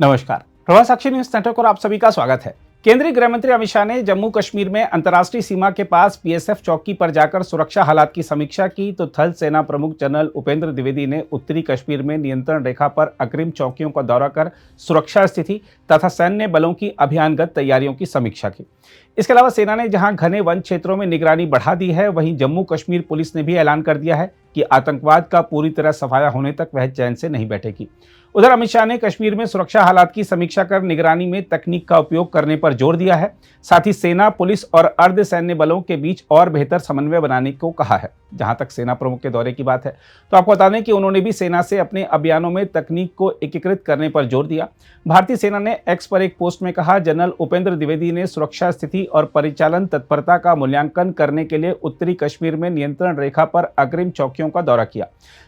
नमस्कार, प्रभात साक्षी news network और आप सभी का स्वागत है। केंद्रीय गृह मंत्री अमित शाह ने जम्मू कश्मीर में अंतर्राष्ट्रीय सीमा के पास बीएसएफ चौकी पर जाकर सुरक्षा हालात की समीक्षा की तो थल सेना प्रमुख जनरल उपेंद्र द्विवेदी ने उत्तरी कश्मीर में नियंत्रण रेखा पर अग्रिम चौकियों का दौरा कर सुरक्षा स्थिति तथा सैन्य बलों की अभियानगत तैयारियों की समीक्षा की। इसके अलावा सेना ने जहां घने वन क्षेत्रों में निगरानी बढ़ा दी है, वहीं जम्मू कश्मीर पुलिस ने भी ऐलान कर दिया है कि आतंकवाद का पूरी तरह सफाया होने तक वह चैन से नहीं बैठेगी। उधर अमित शाह ने कश्मीर में सुरक्षा हालात की समीक्षा कर निगरानी में तकनीक का उपयोग करने पर जोर दिया है। साथ ही सेना, पुलिस और अर्धसैन्य बलों के बीच और बेहतर समन्वय बनाने को कहा है। जहां तक सेना प्रमुख के दौरे की बात है तो आपको बता दें कि उन्होंने भी सेना से अपने अभियानों में तकनीक को एकीकृत करने पर जोर दिया। भारतीय सेना ने एक्स पर एक पोस्ट में कहा, जनरल उपेंद्र द्विवेदी ने सुरक्षा स्थिति और परिचालन तत्परता का मूल्यांकन करने के लिए उत्तरी कश्मीर में नियंत्रण रेखा पर अग्रिम चौकियों का दौरा किया।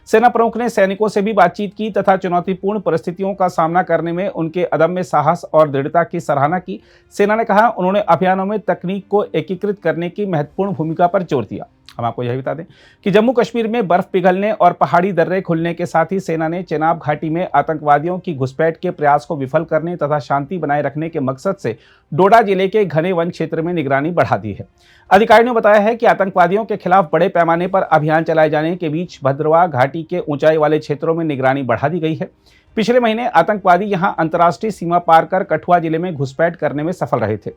सेना प्रमुख ने सैनिकों से भी बातचीत की तथा चुनौतीपूर्ण परिस्थितियों का सामना करने में उनके अदम्य साहस और दृढ़ता की सराहना की। सेना ने कहा, उन्होंने अभियानों में तकनीक को एकीकृत करने की महत्वपूर्ण भूमिका पर जोर दिया। हम आपको यह बता दें कि जम्मू कश्मीर में बर्फ पिघलने और पहाड़ी दर्रे खुलने के साथ ही सेना ने चेनाब घाटी में आतंकवादियों की घुसपैठ के प्रयास को विफल करने तथा शांति बनाए रखने के मकसद से डोडा जिले के घने वन क्षेत्र में निगरानी बढ़ा दी है। अधिकारियों ने बताया है कि आतंकवादियों के खिलाफ बड़े पैमाने पर अभियान चलाए जाने के बीच भद्रवाह घाटी के ऊंचाई वाले क्षेत्रों में निगरानी बढ़ा दी गई है। पिछले महीने आतंकवादी यहां अंतर्राष्ट्रीय सीमा पार कर कठुआ जिले में घुसपैठ करने में सफल रहे थे।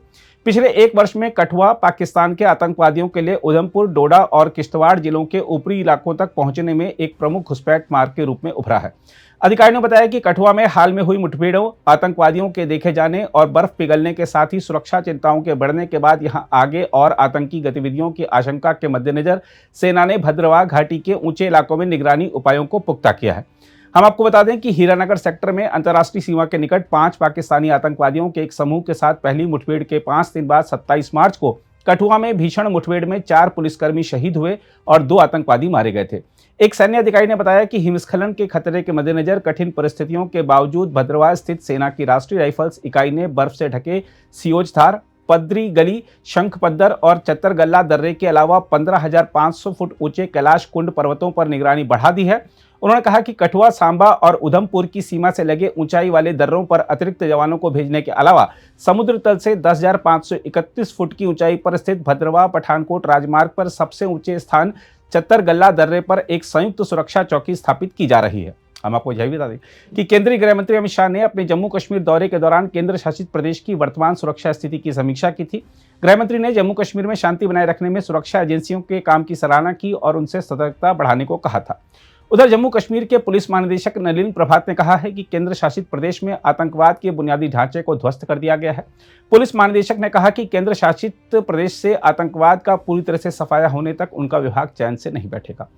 पिछले एक वर्ष में कठुआ पाकिस्तान के आतंकवादियों के लिए उधमपुर, डोडा और किश्तवाड़ जिलों के ऊपरी इलाकों तक पहुंचने में एक प्रमुख घुसपैठ मार्ग के रूप में उभरा है। अधिकारियों ने बताया कि कठुआ में हाल में हुई मुठभेड़ों, आतंकवादियों के देखे जाने और बर्फ पिघलने के साथ ही सुरक्षा चिंताओं के बढ़ने के बाद यहां आगे और आतंकी गतिविधियों की आशंका के मद्देनजर सेना ने भद्रवाह घाटी के ऊंचे इलाकों में निगरानी उपायों को पुख्ता किया है। हम आपको बता दें कि हीरानगर सेक्टर में अंतर्राष्ट्रीय सीमा के निकट 5 पाकिस्तानी आतंकवादियों के एक समूह के साथ पहली मुठभेड़ के 5 दिन बाद 27 मार्च को कठुआ में भीषण मुठभेड़ में 4 पुलिसकर्मी शहीद हुए और 2 आतंकवादी मारे गए थे। एक सैन्य अधिकारी ने बताया कि हिमस्खलन के खतरे के मद्देनजर कठिन परिस्थितियों के बावजूद भद्रवाह स्थित सेना की राष्ट्रीय राइफल्स इकाई ने बर्फ से ढके सियोजधार, पद्री गली, शंखपद्दर और चत्तरगल्ला दर्रे के अलावा 15,500 फुट ऊंचे कैलाश कुंड पर्वतों पर निगरानी बढ़ा दी है। उन्होंने कहा कि कठुआ, सांबा और उधमपुर की सीमा से लगे ऊंचाई वाले दर्रों पर अतिरिक्त जवानों को भेजने के अलावा समुद्र तल से 10,531 फुट की ऊंचाई पर स्थित भद्रवाह पठानकोट राजमार्ग पर सबसे ऊंचे स्थान चत्तरगल्ला दर्रे पर एक संयुक्त सुरक्षा चौकी स्थापित की जा रही है। हम आपको यह भी बता दें कि केंद्रीय गृह मंत्री अमित शाह ने अपने जम्मू कश्मीर दौरे के दौरान केंद्र शासित प्रदेश की वर्तमान सुरक्षा स्थिति की समीक्षा की थी। गृह मंत्री ने जम्मू कश्मीर में शांति बनाए रखने में सुरक्षा एजेंसियों के काम की सराहना की और उनसे सतर्कता बढ़ाने को कहा था। उधर जम्मू कश्मीर के पुलिस महानिदेशक नलिन प्रभात ने कहा है कि केंद्र शासित प्रदेश में आतंकवाद के बुनियादी ढांचे को ध्वस्त कर दिया गया है। पुलिस महानिदेशक ने कहा कि केंद्र शासित प्रदेश से आतंकवाद का पूरी तरह से सफाया होने तक उनका विभाग चैन से नहीं बैठेगा।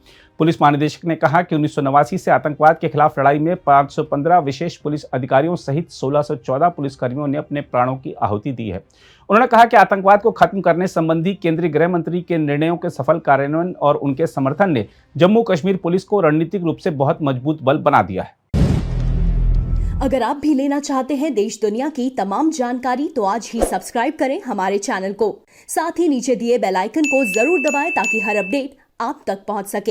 पुलिस महानिदेशक ने कहा कि 1989 से आतंकवाद के खिलाफ लड़ाई में 515 विशेष पुलिस अधिकारियों सहित 1614 पुलिसकर्मियों ने अपने प्राणों की आहुति दी है। उन्होंने कहा कि आतंकवाद को खत्म करने संबंधी केंद्रीय गृह मंत्री के निर्णयों के सफल कार्यान्वयन और उनके समर्थन ने जम्मू कश्मीर पुलिस को रणनीतिक रूप से बहुत मजबूत बल बना दिया है। अगर आप भी लेना चाहते हैं देश दुनिया की तमाम जानकारी तो आज ही सब्सक्राइब करें हमारे चैनल को। साथ ही नीचे दिए बेल आइकन को जरूर दबाएं ताकि हर अपडेट आप तक पहुंच सके।